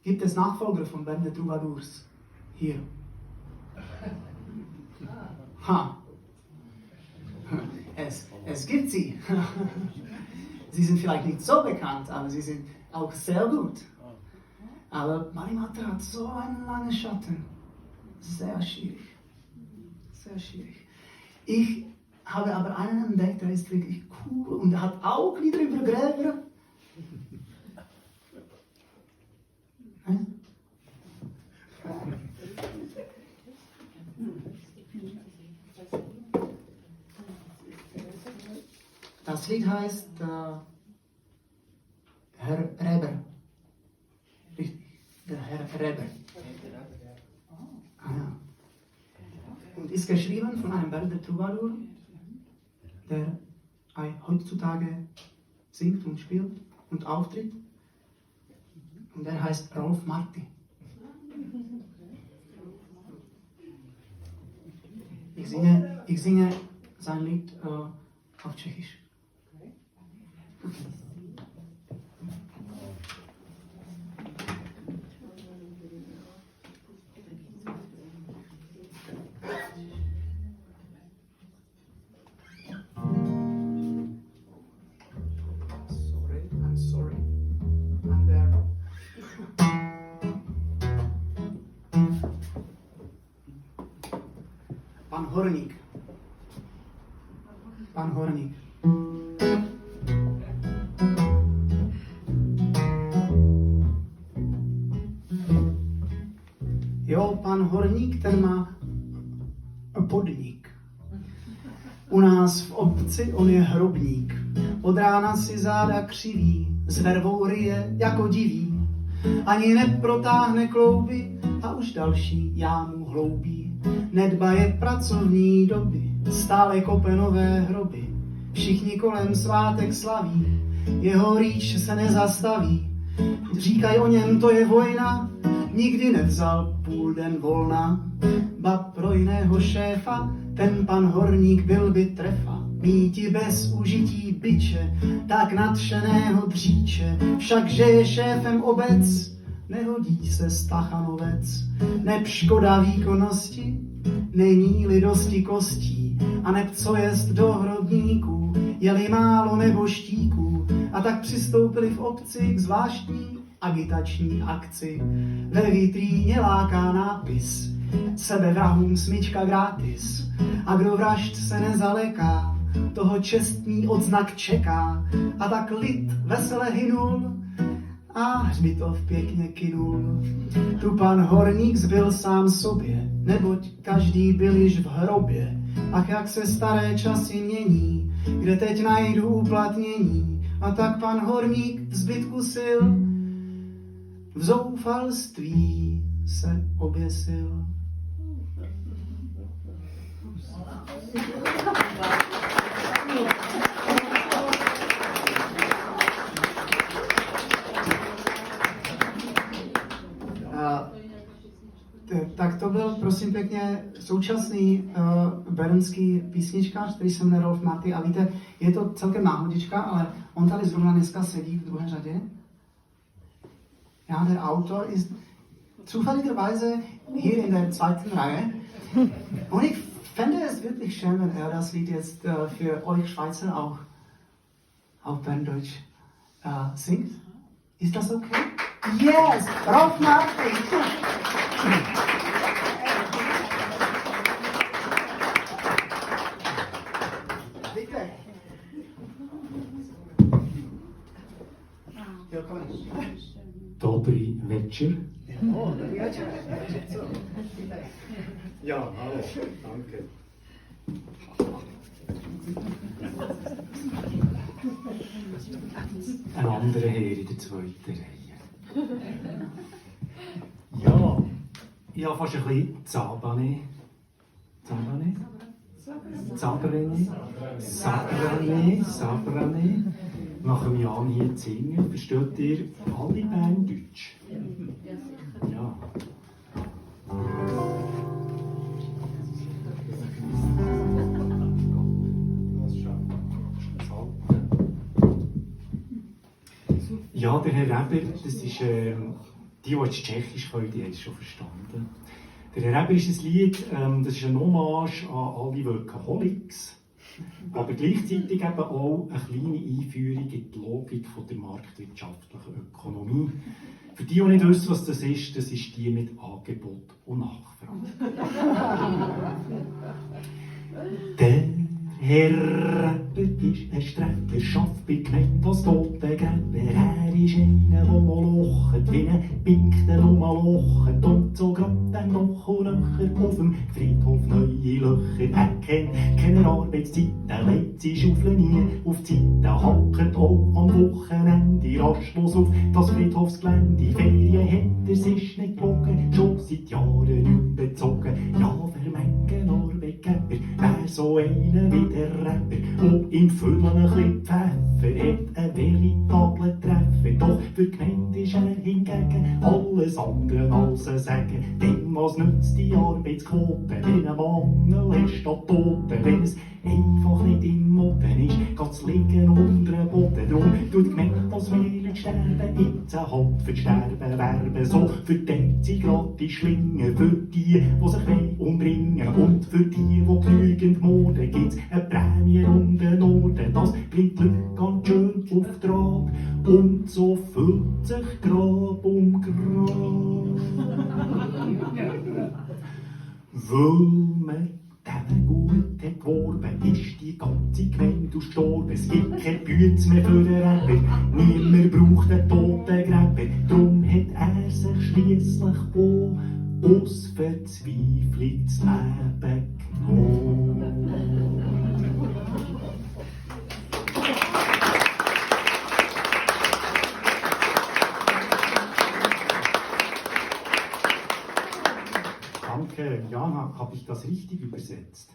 gibt es Nachfolger von Berner Troubadours hier? Ha. Es gibt sie. Sie sind vielleicht nicht so bekannt, aber sie sind auch sehr gut. Aber Marimatra hat so einen langen Schatten. Sehr schwierig. Sehr schwierig. Ich habe aber einen entdeckt, der ist wirklich cool und der hat auch Lieder über Gräber. Das Lied heißt Herr Reber. Richtig, der Herr Reber. Ah, ja. Und ist geschrieben von einem Berner Troubadour, der heutzutage singt und spielt und auftritt. Und der heißt Rolf Marti. Ich singe sein Lied auf Tschechisch. Pan Horník. Jo, pan Horník, ten má podnik. U nás v obci on je hrobník. Od rána si záda křiví, s vervou ryje jako diví. Ani neprotáhne klouby a už další jámu hloubí. Nedbaje pracovní doby, stále kope nové hroby. Všichni kolem svátek slaví, jeho rýč se nezastaví. Říkaj o něm, to je vojna, nikdy nevzal půl den volna. Ba pro jiného šéfa, ten pan Horník byl by trefa. Míti bez užití biče, tak nadšeného dříče. Všakže je šéfem obec, nehodí se stachanovec. Neb škoda výkonnosti, není-li dosti kostí. A neb co jest do hrobníků, je-li málo nebo štíků. A tak přistoupili v obci k zvláštní agitační akci. Ve vitríně láká nápis, sebevrahům smyčka gratis. A kdo vražd se nezaleká, toho čestný odznak čeká. A tak lid vesele hynul a hřbitov pěkně kynul. Tu pan Horník zbyl sám sobě, neboť každý byl již v hrobě. Ach, jak se staré časy mění, kde teď najdu uplatnění. A tak pan Horník v zbytku sil v zoufalství se oběsil. Tak to byl, prosím pěkně, současný bernský písničkář, který se jmenuje Rolf Marti. A víte, je to celkem náhodička, ale on tady zrovna dneska sedí v druhé řadě. Ja, der Autor ist zufälligerweise hier in der zweiten Reihe. Und ich fände es wirklich schön, wenn er das Lied jetzt für euch Schweizer auch auf Berndeutsch singt. Ist das okay? Yes! Rolf Marti! Bitte! Dobrý večer. Dobrý večer. Ja, hallo, danke. Ein anderer Herr in der zweiten Reihe. Ja, ich habe fast ein bisschen Zabane. Sabrane. Nach dem Jan hier zu singen. Versteht ihr alle Berndeutsch? Ja. Ja, der Herr Reber, das ist Die jetzt Tschechisch können, die haben es schon verstanden. Der Herr Reber ist ein Lied, das ist eine Hommage an alle Workaholics, aber gleichzeitig eben auch eine kleine Einführung in die Logik von der marktwirtschaftlichen Ökonomie. Für die nicht wissen, was das ist die mit Angebot und Nachfrage. Der Herr Reber ist ein Strecker, schafft bei Gemeinde als Totengräber. Er ist einer, der mal lacht, wie ein Pinkter mal lacht. Und so grad dann noch und nöcher auf dem Friedhof neue Löcher. Er kennt keine Arbeitszeiten, legt sie Schaufeln nie auf die Seite, hackt auch am Wochenende rastlos auf das Friedhofsgelände. Ferien hat es ist nicht gelogen, schon seit Jahren nicht bezogen. Ja, für manchen Arbeitgeber wär so einer wie der Rapper, und im Füllen ein bisschen Pfeffer hat einen veritablen Treffer. Doch für die Gemeinde ist er hingegen alles andere als ein Sagen. Denn was nützt die Arbeitsquote, wenn ein Mangel ist statt Toten? Wenn es einfach nicht in Mode ist, geht's liegen unter dem Boden. Drum tut die Gemeinde das Mehl sterben, jetzt halt für Sterben werben. So verdeckt sie gratis Schlingen für die sich umbringen. Und für die genügend morden, gibt's eine Prämie um den Norden. Das bringt Glück ganz schön auf Draht. Und so füllt sich Grab um Grab. Weil man den gut hat geworben, ist die ganze Gemeinde gestorben. Es gibt kein Bütz mehr für den Rapper, niemand braucht einen Totengräber. Drum hat er sich schliesslich auch aus Verzweiflung das Leben genommen. Danke, Jana, habe ich das richtig übersetzt?